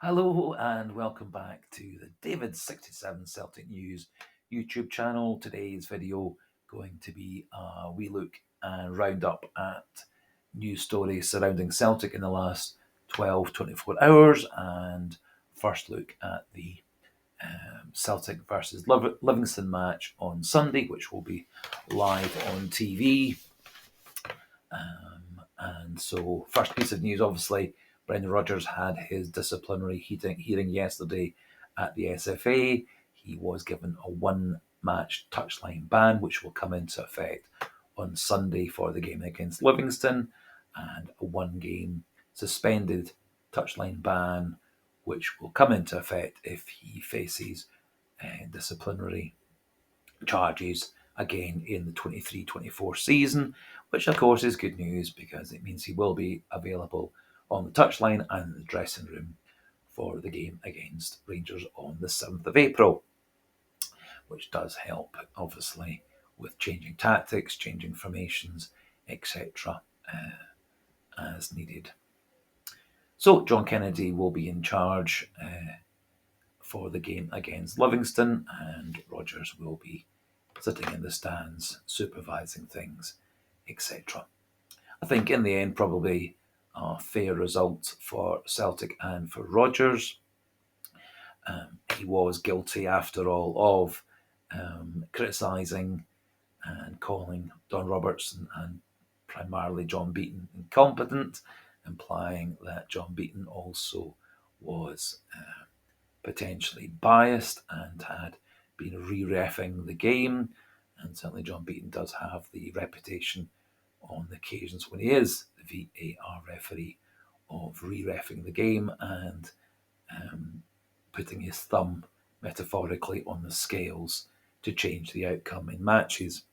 Hello and welcome back to the David67 Celtic News YouTube channel. Today's video going to be a wee look and roundup at news stories surrounding Celtic in the last 12-24 hours, and first look at the Celtic versus Livingston match on Sunday, which will be live on TV. And so, first piece of news, obviously, Brendan Rodgers had his disciplinary hearing yesterday at the SFA. He was given a one-match touchline ban, which will come into effect on Sunday for the game against Livingston, and a one-game suspended touchline ban, which will come into effect if he faces disciplinary charges again in the 23-24 season, which of course is good news because it means he will be available on the touchline and the dressing room for the game against Rangers on the 7th of April, which does help, obviously, with changing tactics, changing formations, etc., as needed. So John Kennedy will be in charge for the game against Livingston, and Rodgers will be sitting in the stands, supervising things, etc. I think in the end, probably a fair result for Celtic and for Rodgers. He was guilty, after all, of criticising and calling Don Robertson and primarily John Beaton incompetent, implying that John Beaton also was potentially biased and had been re-reffing the game. And certainly John Beaton does have the reputation on the occasions when he is the VAR referee of re-reffing the game and putting his thumb metaphorically on the scales to change the outcome in matches.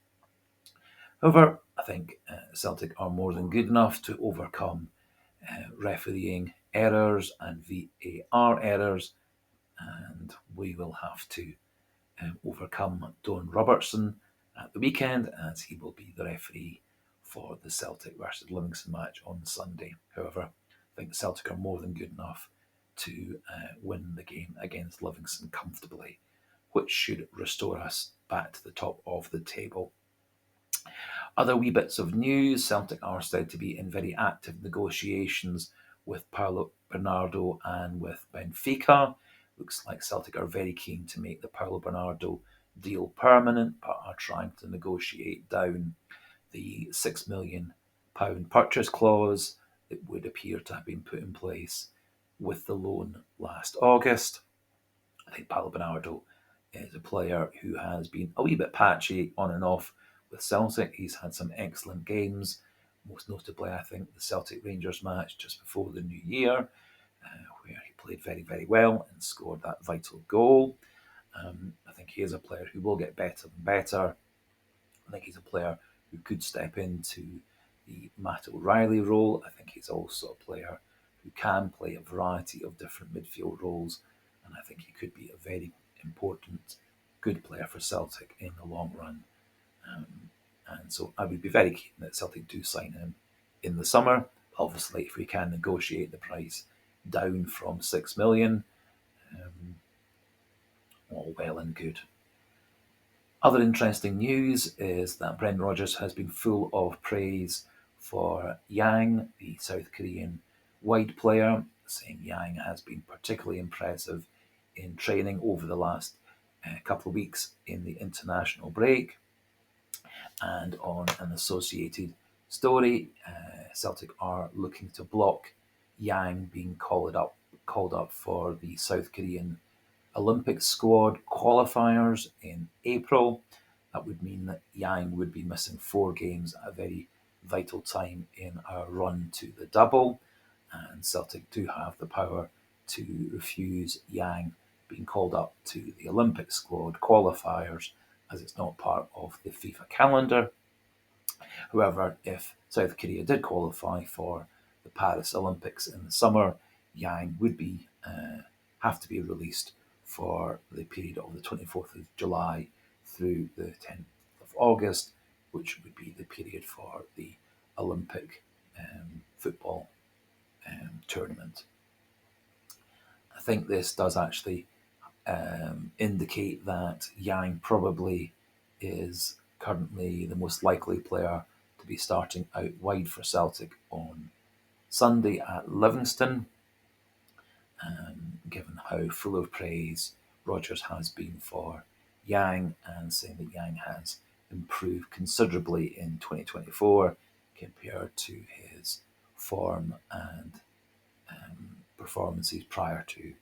However, I think Celtic are more than good enough to overcome refereeing errors and VAR errors, and we will have to overcome Don Robertson at the weekend, as he will be the referee for the Celtic versus Livingston match on Sunday. However, I think Celtic are more than good enough to win the game against Livingston comfortably, which should restore us back to the top of the table. Other wee bits of news: Celtic are said to be in very active negotiations with Paulo Bernardo and with Benfica. Looks like Celtic are very keen to make the Paulo Bernardo deal permanent, but are trying to negotiate down the £6 million purchase clause that would appear to have been put in place with the loan last August. I think Paulo Bernardo is a player who has been a wee bit patchy on and off with Celtic. He's had some excellent games, most notably, I think, the Celtic Rangers match just before the new year, where he played very, very well and scored that vital goal. I think he is a player who will get better and better. I think he's a player who could step into the Matt O'Reilly role. I think he's also a player who can play a variety of different midfield roles, and I think he could be a very important, good player for Celtic in the long run. And so I would be very keen that Celtic do sign him in the summer. Obviously, if we can negotiate the price down from 6 million, all well and good. Other interesting news is that Brendan Rodgers has been full of praise for Yang, the South Korean wide player, saying Yang has been particularly impressive in training over the last couple of weeks in the international break. And on an associated story, Celtic are looking to block Yang being called up for the South Korean Olympic squad qualifiers in April. That would mean that Yang would be missing 4 games at a very vital time in our run to the double, and Celtic do have the power to refuse Yang being called up to the Olympic squad qualifiers, as it's not part of the FIFA calendar. However, if South Korea did qualify for the Paris Olympics in the summer, Yang would be have to be released for the period of the 24th of July through the 10th of August, which would be the period for the Olympic football tournament. I think this does actually indicate that Yang probably is currently the most likely player to be starting out wide for Celtic on Sunday at Livingston, given how full of praise Rodgers has been for Yang, and saying that Yang has improved considerably in 2024 compared to his form and performances prior to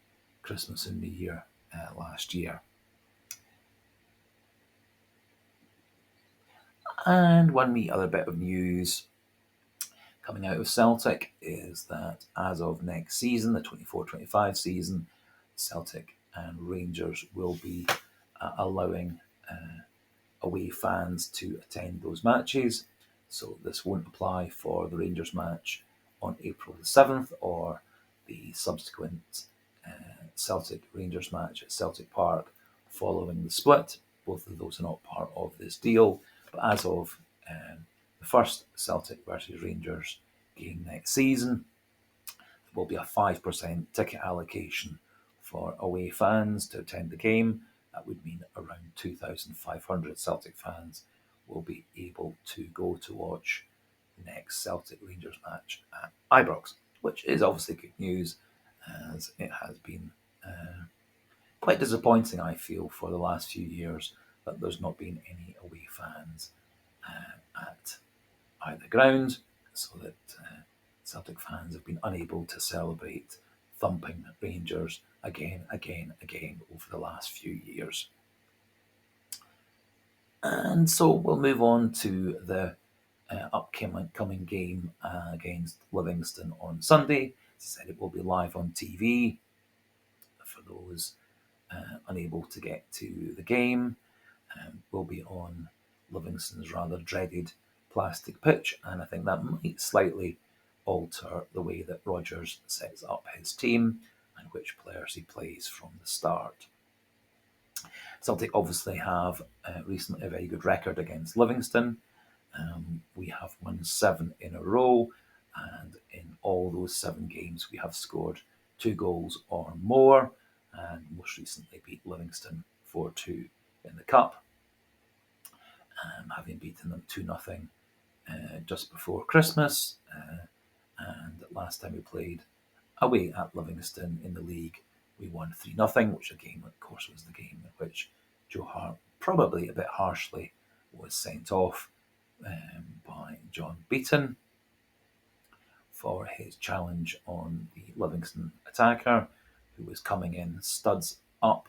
Christmas and New Year last year. And one wee other bit of news coming out of Celtic is that as of next season, the 24-25 season, Celtic and Rangers will be allowing away fans to attend those matches. So this won't apply for the Rangers match on April the 7th or the subsequent Celtic Rangers match at Celtic Park following the split. Both of those are not part of this deal. But as of the first Celtic versus Rangers game next season, there will be a 5% ticket allocation for away fans to attend the game. That would mean around 2,500 Celtic fans will be able to go to watch the next Celtic Rangers match at Ibrox, which is obviously good news, as it has been quite disappointing, I feel, for the last few years that there's not been any away fans at either ground, so that Celtic fans have been unable to celebrate thumping Rangers again over the last few years. And so we'll move on to the upcoming game against Livingston on Sunday. As I said, it will be live on TV for those unable to get to the game. Will be on Livingston's rather dreaded plastic pitch, and I think that might slightly alter the way that Rodgers sets up his team and which players he plays from the start. Celtic obviously have recently a very good record against Livingston. We have won 7 in a row, and in all those 7 games we have scored 2 goals or more, and most recently beat Livingston 4-2 in the Cup, having beaten them 2-0 just before Christmas. And last time we played away at Livingston in the league, we won 3-0, which again, of course, was the game in which Joe Hart, probably a bit harshly, was sent off by John Beaton for his challenge on the Livingston attacker, who was coming in studs up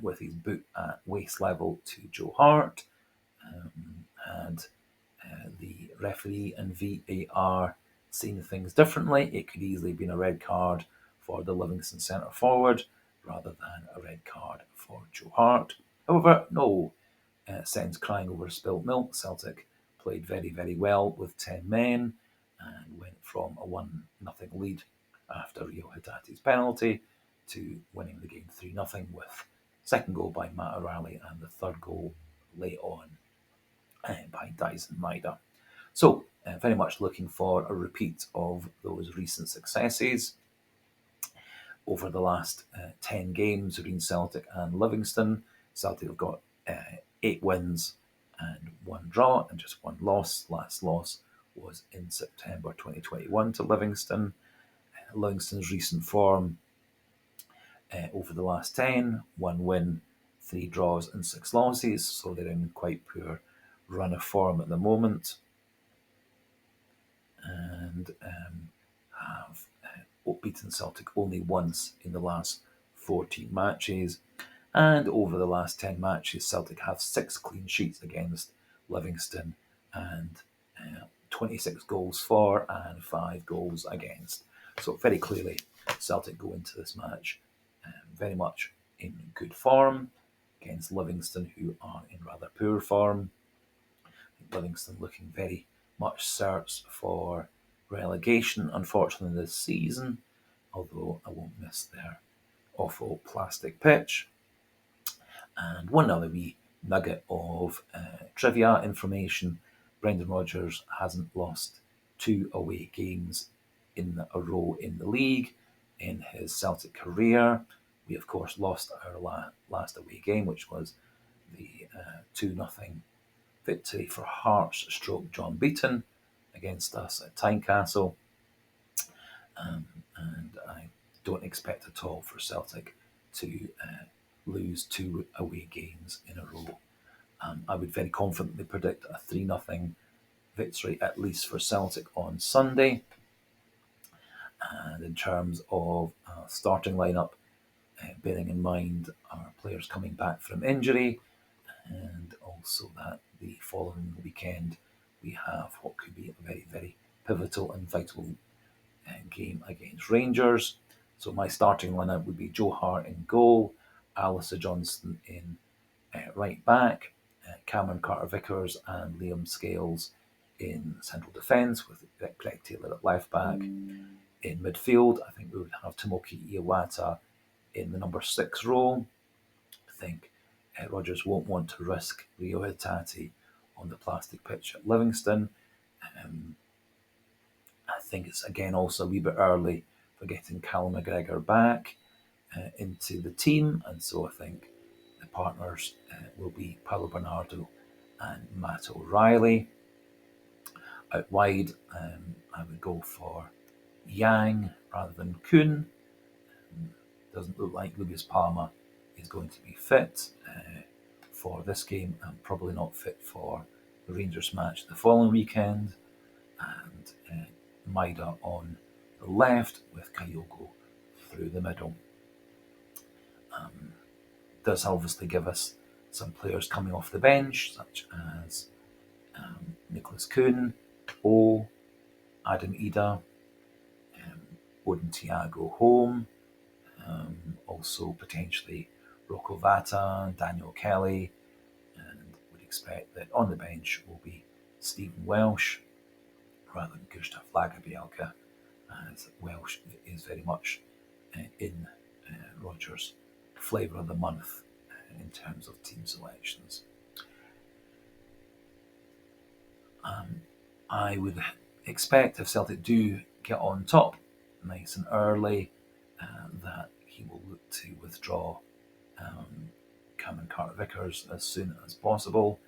with his boot at waist level to Joe Hart. And the referee and VAR seen things differently. It could easily have been a red card for the Livingston centre forward rather than a red card for Joe Hart. However, no sense crying over spilt milk. Celtic played very, very well with 10 men and went from a 1-0 lead after Rio Hatate's penalty to winning the game 3-0 with second goal by Matt O'Reilly and the third goal late on by Dyson Maeda. So, very much looking for a repeat of those recent successes. Over the last 10 games between Celtic and Livingston, Celtic have got 8 wins and 1 draw and just 1 loss. Last loss was in September 2021 to Livingston. Livingston's recent form over the last 10, 1 win, 3 draws and 6 losses, so they're in quite poor run of form at the moment, and have beaten Celtic only once in the last 14 matches. And over the last 10 matches, Celtic have 6 clean sheets against Livingston and 26 goals for and 5 goals against. So very clearly, Celtic go into this match very much in good form against Livingston, who are in rather poor form. Livingston looking very much searched for relegation, unfortunately, this season, although I won't miss their awful plastic pitch. And one other wee nugget of trivia information: Brendan Rodgers hasn't lost 2 away games in a row in the league. in his Celtic career. We, of course, lost our last away game, which was the 2-0 victory for Hearts stroke John Beaton against us at Tynecastle. And I don't expect at all for Celtic to lose 2 away games in a row. I would very confidently predict a 3-0 victory, at least for Celtic on Sunday. And in terms of starting lineup, bearing in mind our players coming back from injury, and also that the following weekend we have what could be a very, very pivotal and vital game against Rangers. So my starting lineup would be Joe Hart in goal, Alistair Johnston in right back, Cameron Carter-Vickers and Liam Scales in central defence, with Greg Taylor at left back. In midfield, I think we would have Tomoki Iwata in the number 6 role. I think Rodgers won't want to risk Rio Hitati on the plastic pitch at Livingston. I think it's again also a wee bit early for getting Callum McGregor back into the team, and so I think the partners will be Paulo Bernardo and Matt O'Reilly. Out wide, I would go for Yang rather than Kuhn. Doesn't look like Luis Palma is going to be fit for this game, and probably not fit for the Rangers match the following weekend. And Maida on the left with Kyogo through the middle. Does obviously give us some players coming off the bench, such as Nicholas Kuhn, Adam Ida, Odin Thiago Home, also potentially Rocco Vata, Daniel Kelly, and would expect that on the bench will be Stephen Welsh rather than Gustav Lagerbielke, as Welsh is very much in Rodgers' flavour of the month in terms of team selections. I would expect if Celtic do get on top nice and early, that he will look to withdraw Cameron Carter-Vickers as soon as possible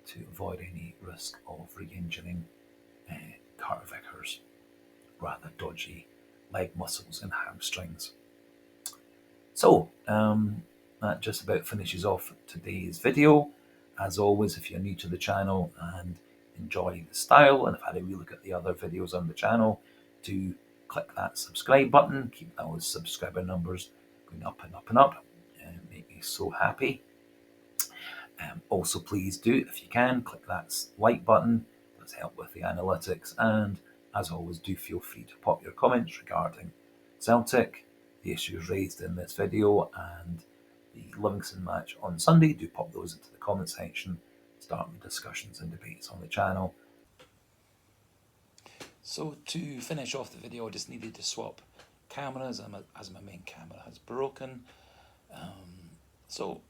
to avoid any risk of re-injuring Carter-Vickers' rather dodgy leg muscles and hamstrings. So that just about finishes off today's video. As always, if you're new to the channel and enjoy the style and have had a wee look at the other videos on the channel, do click that subscribe button. Keep those subscriber numbers going up and up and up. Make me so happy. Also, please do, if you can, click that like button. It does help with the analytics. And as always, do feel free to pop your comments regarding Celtic, the issues raised in this video, and the Livingston match on Sunday. Do pop those into the comment section. Start the discussions and debates on the channel. So to finish off the video, I just needed to swap cameras as my main camera has broken. So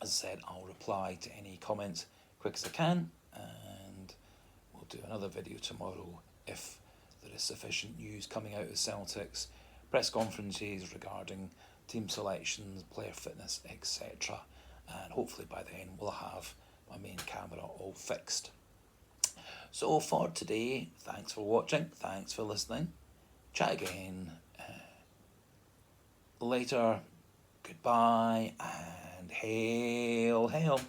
as I said, I'll reply to any comments quick as I can, and we'll do another video tomorrow if there is sufficient news coming out of Celtic's press conferences regarding team selections, player fitness, etc. And hopefully by then we'll have my main camera all fixed. So for today, thanks for watching, thanks for listening. Chat again later. Goodbye and hail, hail.